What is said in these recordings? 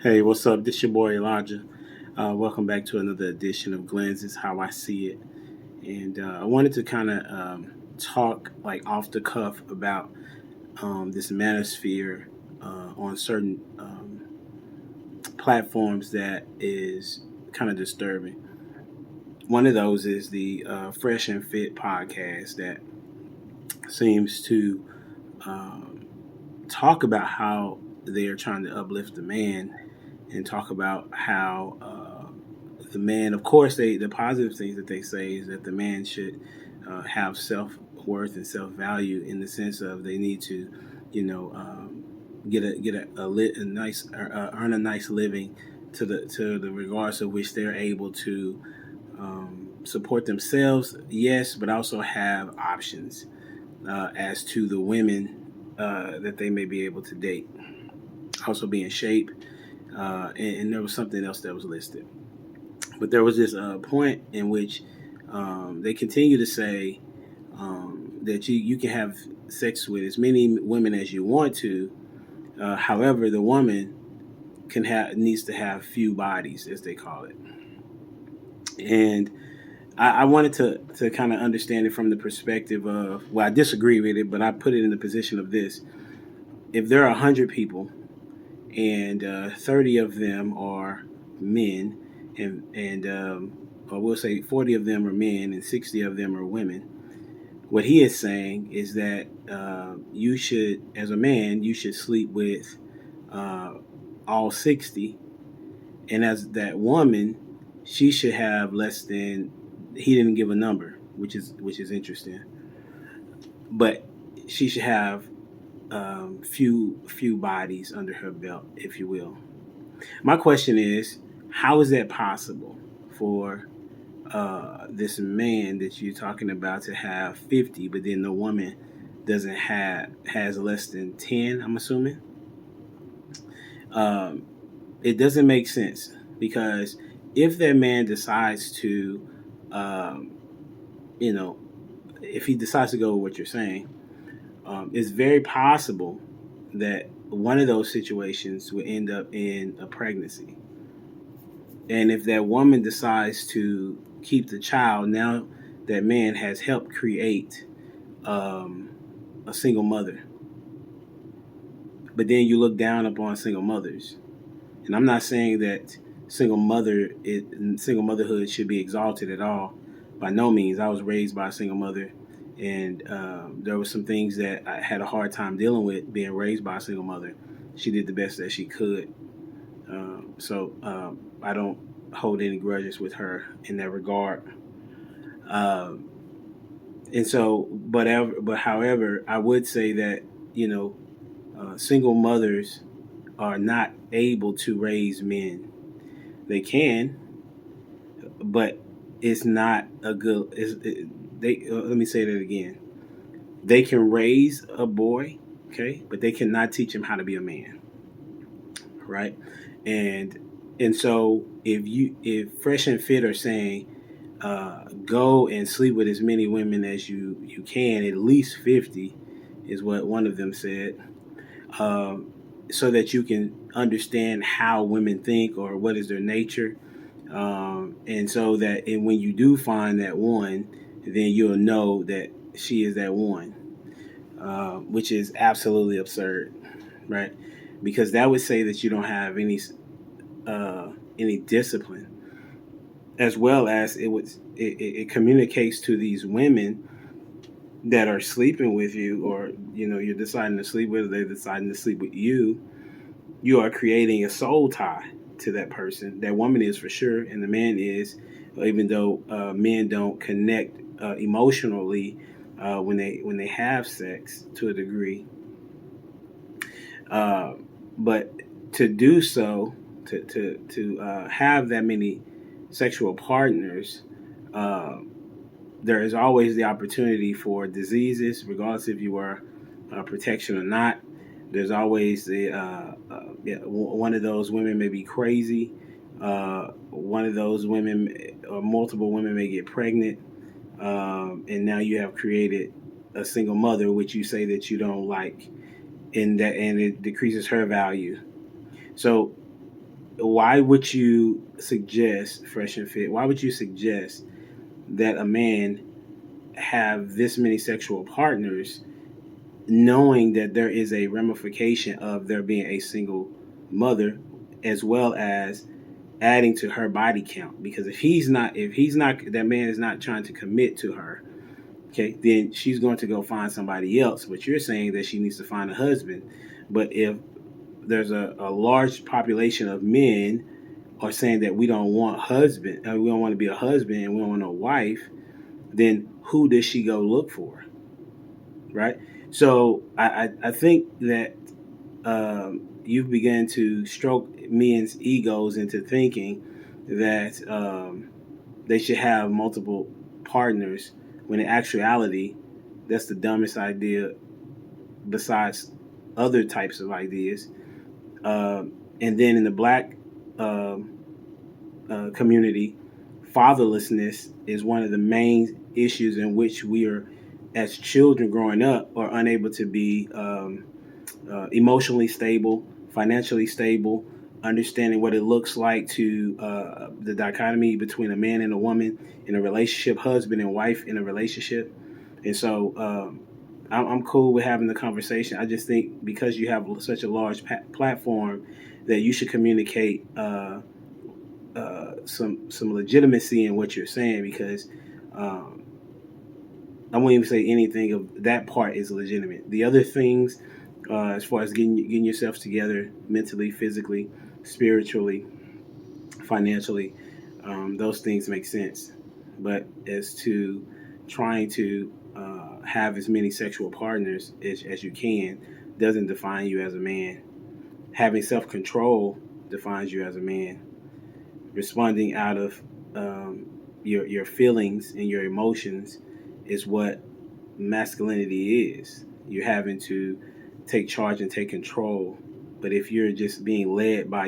Hey, what's up? This your boy Elijah. Welcome back to another edition of Glens is How I See It. And I wanted to kind of talk like off the cuff about this manosphere on certain platforms that is kind of disturbing. One of those is the Fresh and Fit podcast that seems to um, talk about how they are trying to uplift the man and talk about how the man, of course, the positive things that they say is that the man should have self worth and self value in the sense of they need to, get a nice earn a nice living to the regards of which they're able to support themselves, yes, but also have options as to the women that they may be able to date. Also be in shape, and there was something else that was listed. But there was this point in which they continue to say that you can have sex with as many women as you want to. However, the woman needs to have few bodies, as they call it. And I wanted to kind of understand it from the perspective of, well, I disagree with it, but I put it in the position of this: if there are 100 people and 30 of them are men, and or we'll say 40 of them are men and 60 of them are women. What he is saying is that you should, as a man, you should sleep with uh, all 60, and as that woman, she should have less than. He didn't give a number, which is interesting, but she should have few bodies under her belt, if you will. My question is, how is that possible for this man that you're talking about to have 50, but then the woman doesn't have has less than 10? I'm assuming um, it doesn't make sense because if that man decides to, um, you know, if he decides to go with what you're saying, it's very possible that one of those situations will end up in a pregnancy. And if that woman decides to keep the child, now that man has helped create um, a single mother. But then you look down upon single mothers, and I'm not saying that single motherhood should be exalted at all. By no means. I was raised by a single mother, and there were some things that I had a hard time dealing with being raised by a single mother. She did the best that she could, so I don't hold any grudges with her in that regard. Um, and so, but however, I would say that you know, single mothers are not able to raise men. They can, but it's not a good. Let me say that again. They can raise a boy, okay, but they cannot teach him how to be a man, right? And and so if Fresh and Fit are saying go and sleep with as many women as you can, at least 50, is what one of them said, um, so that you can understand how women think or what is their nature, and so that and when you do find that one, then you'll know that she is that one, which is absolutely absurd, right? Because that would say that you don't have uh, any discipline, as well as it communicates to these women that are sleeping with you, or you're deciding to sleep with, or they're deciding to sleep with you. You are creating a soul tie to that person. That woman is for sure, and the man is, even though men don't connect emotionally when they have sex to a degree. Uh, but to do so, to have that many sexual partners, uh, there is always the opportunity for diseases, regardless if you are protection or not. There's always yeah, one of those women may be crazy. One of those women or multiple women may get pregnant, and now you have created a single mother, which you say that you don't like, and it decreases her value. So why would you suggest, Fresh and Fit, why would you suggest that a man have this many sexual partners, knowing that there is a ramification of there being a single mother, as well as adding to her body count? Because if he's not, that man is not trying to commit to her, okay, then she's going to go find somebody else. But you're saying that she needs to find a husband. But if there's a large population of men are saying that we don't want husband, we don't want to be a husband, and we don't want a wife, then who does she go look for, right? So I think that you've begun to stroke men's egos into thinking that they should have multiple partners, when in actuality, that's the dumbest idea besides other types of ideas. And then in the black um community, fatherlessness is one of the main issues in which we are, as children growing up, are unable to be emotionally stable, financially stable, understanding what it looks like to the dichotomy between a man and a woman in a relationship, husband and wife in a relationship. And so I'm cool with having the conversation. I just think because you have such a large platform, that you should communicate some legitimacy in what you're saying, because um, I won't even say anything of that part is legitimate. The other things, as far as getting yourself together mentally, physically, spiritually, financially, those things make sense. But as to trying to have as many sexual partners as you can doesn't define you as a man. Having self control defines you as a man. Responding out of your feelings and your emotions is what masculinity is. You're having to take charge and take control. But if you're just being led by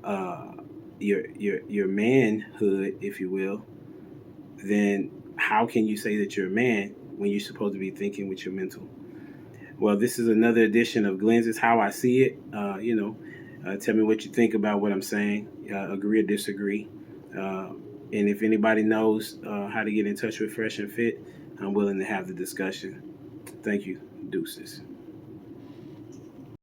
uh, your manhood, if you will, then how can you say that you're a man when you're supposed to be thinking with your mental? Well, this is another edition of Glenn's is how I see it. Tell me what you think about what I'm saying. Agree or disagree. Uh, and if anybody knows how to get in touch with Fresh and Fit, I'm willing to have the discussion. Thank you. Deuces.